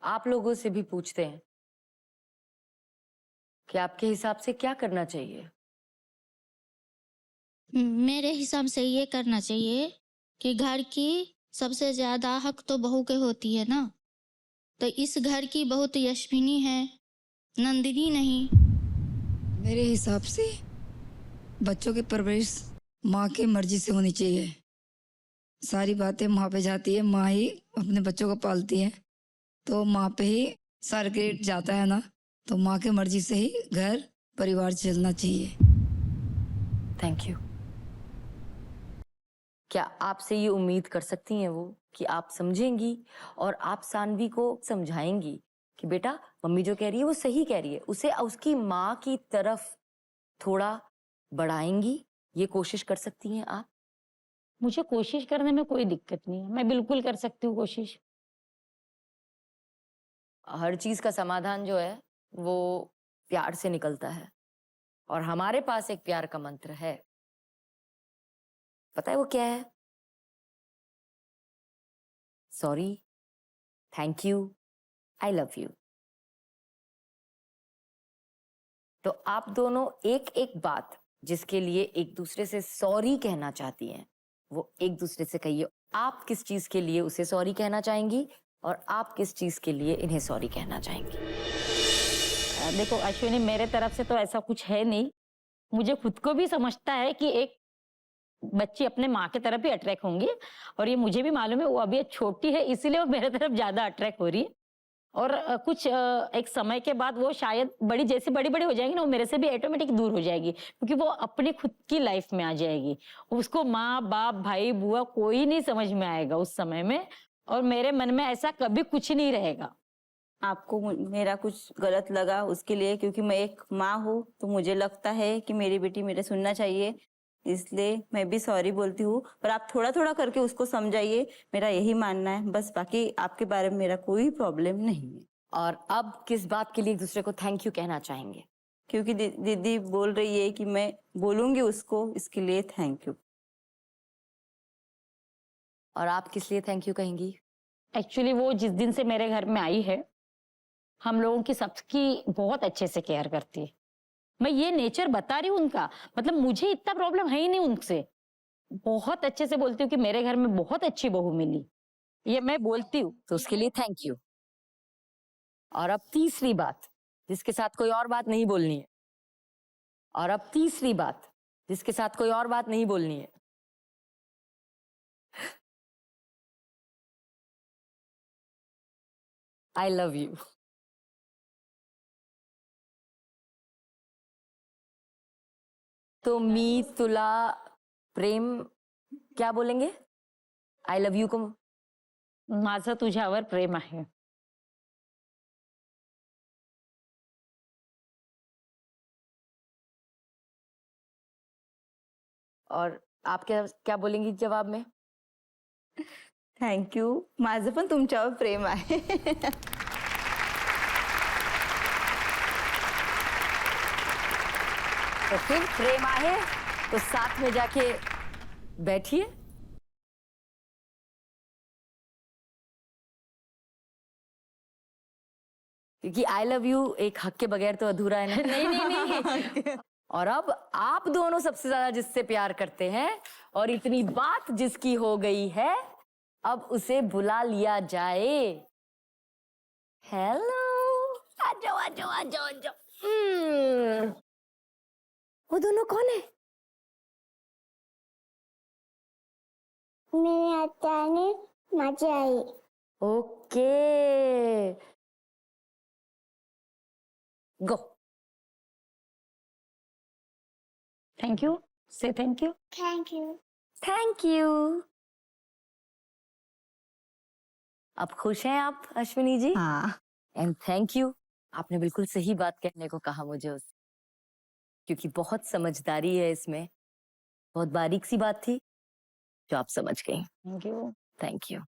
आप लोगों से भी पूछते हैं कि आपके हिसाब से क्या करना चाहिए। मेरे हिसाब से ये करना चाहिए कि घर की सबसे ज़्यादा हक तो बहू के होती है ना, तो इस घर की बहू तो यशस्विनी है, नंदिनी नहीं। मेरे हिसाब से बच्चों की परवरिश माँ की मर्जी से होनी चाहिए। सारी बातें माँ पे जाती है, माँ ही अपने बच्चों को पालती है, तो माँ पे ही सारा क्रेडिट जाता है ना, तो माँ की मर्जी से ही घर परिवार चलना चाहिए। Thank you. क्या आपसे ये उम्मीद कर सकती हैं वो कि आप समझेंगी और आप सानवी को समझाएंगी कि बेटा मम्मी जो कह रही है वो सही कह रही है, उसे उसकी माँ की तरफ थोड़ा बढ़ाएंगी, ये कोशिश कर सकती हैं आप? मुझे कोशिश करने में कोई दिक्कत नहीं है, मैं बिल्कुल कर सकती हूँ कोशिश। हर चीज का समाधान जो है वो प्यार से निकलता है और हमारे पास एक प्यार का मंत्र है। पता है वो क्या है? Sorry, thank you, I love you. तो आप दोनों एक एक बात जिसके लिए एक दूसरे से सॉरी कहना चाहती हैं वो एक दूसरे से कहिए। आप किस चीज के लिए उसे सॉरी कहना चाहेंगी और आप किस चीज के लिए इन्हें सॉरी कहना चाहेंगी? देखो अश्विनी, मेरे तरफ से तो ऐसा कुछ है नहीं। मुझे खुद को भी समझता है कि एक बच्ची अपने माँ की तरफ ही अट्रैक्ट होंगी, और ये मुझे भी मालूम है वो अभी छोटी है इसीलिए वो मेरे तरफ ज्यादा अट्रैक्ट हो रही है। और कुछ एक समय के बाद वो शायद बड़ी जैसे बड़ी बड़ी हो जाएगी ना, वो मेरे से भी ऑटोमेटिक दूर हो जाएगी, क्योंकि वो अपनी खुद की लाइफ में आ जाएगी। उसको माँ बाप भाई बुआ कोई नहीं समझ में आएगा उस समय में, और मेरे मन में ऐसा कभी कुछ नहीं रहेगा। आपको मेरा कुछ गलत लगा उसके लिए, क्योंकि मैं एक माँ हूँ तो मुझे लगता है कि मेरी बेटी मेरे सुनना चाहिए, इसलिए मैं भी सॉरी बोलती हूँ। पर आप थोड़ा थोड़ा करके उसको समझाइए, मेरा यही मानना है बस। बाकी आपके बारे में मेरा कोई प्रॉब्लम नहीं है। और अब किस बात के लिए एक दूसरे को थैंक यू कहना चाहेंगे? क्योंकि दीदी बोल रही है कि मैं बोलूंगी उसको, इसके लिए थैंक यू। और आप किस लिए थैंक यू कहेंगी? एक्चुअली वो जिस दिन से मेरे घर में आई है, हम लोगों की सबकी बहुत अच्छे से केयर करती है। मैं ये नेचर बता रही हूँ उनका, मतलब मुझे इतना प्रॉब्लम है ही नहीं उनसे। बहुत अच्छे से बोलती हूँ कि मेरे घर में बहुत अच्छी बहू मिली, ये मैं बोलती हूँ। तो उसके लिए थैंक यू। और अब तीसरी बात जिसके साथ कोई और बात नहीं बोलनी है, और अब तीसरी बात जिसके साथ कोई और बात नहीं बोलनी है। I love you. तो मी तुला प्रेम क्या बोलेंगे? आई लव यू को माझं तुझ्यावर प्रेम आहे। और आप क्या क्या बोलेंगी जवाब में? थँक यू, माझं पण तुमच्यावर प्रेम आहे। तो फिर प्रेम आहे तो साथ में जाके बैठिए। क्योंकि आई लव यू एक हक के बगैर तो अधूरा है ना। नहीं नहीं नहीं। और अब आप दोनों सबसे ज्यादा जिससे प्यार करते हैं और इतनी बात जिसकी हो गई है, अब उसे बुला लिया जाए। हेलो, आ जाओ आ जाओ आ जाओ आ जाओ। वो दोनों कौन है? मेरी आत्याने माझी आई। Okay, go. Thank you, say thank you. Thank you. Thank you. अब खुश हैं आप अश्विनी जी? हाँ। एंड थैंक यू, आपने बिल्कुल सही बात कहने को कहा मुझे उस, क्योंकि बहुत समझदारी है इसमें, बहुत बारीक सी बात थी जो आप समझ गई। Thank you. Thank you.